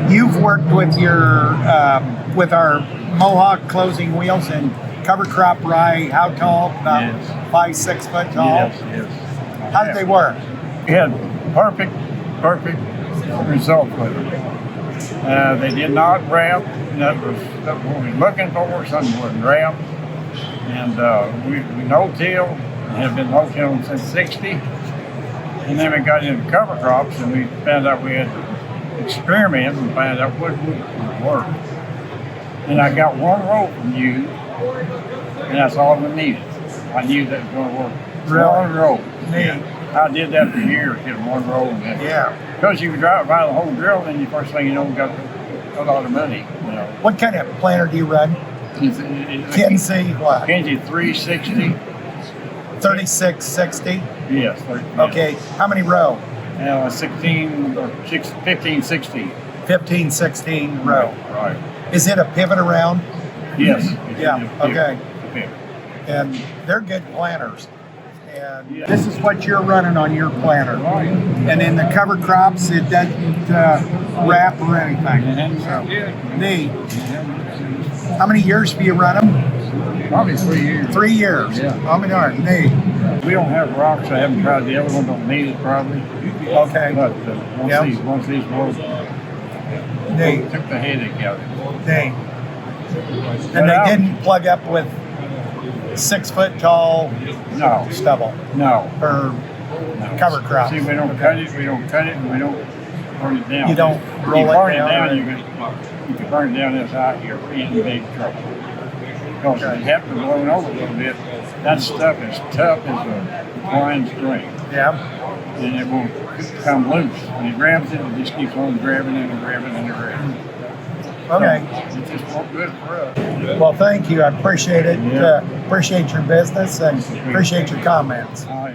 You've worked with with our Mohawk Closing Wheels and cover crop rye. How tall? About Yes. 5-6 foot tall. Yes. How did they work? We had perfect results with them. They did not wrap. That was what we were looking for. Something wasn't wrapped. And we no-till. Have been no-tilling since '60. And then we got into cover crops, and we found out we had to experiment and find out what would work. And I got one row from you, and that's all we needed. I knew that was going to work. Really? One row. Neat. Yeah. I did that for years, get one roll. And Yeah. because you could drive by the whole drill, and the first thing you know, we got a lot of money. You know. What kind of planter do you run? Kinsey, what? Kinsey 360. 3660. Yes. Okay. How many row? 16 or 15, 16. 15, 16 row. Right. Is it a pivot around? Yes. Yeah. Okay. Okay. And they're good planters. And Yeah. this is what you're running on your planter. Right. And in the cover crops, it doesn't wrap or anything. So, neat. How many years do you run them? Probably 3 years. 3 years. Yeah. How many are neat? We don't have rocks. I haven't tried the other one. Don't need it probably. Okay. But Yep. once these work, Neat. took the headache out of it. Neat. But And they I- didn't plug up with 6 foot tall No. stubble No. or No. cover crops. See, we don't cut it. We don't cut it, and we don't burn it down. You don't If roll you it burn down, it down, or- you can burn it down this high. You're in big trouble. Because if it happens to blow over a little bit, that stuff is tough as a twine string, Yeah. and it won't come loose. When it grabs it, it just keeps on grabbing it and grabbing it and grabbing it. Okay. So it just won't good for us. Well, thank you. I appreciate it. Yeah. Appreciate your business and appreciate your comments. Oh, yeah.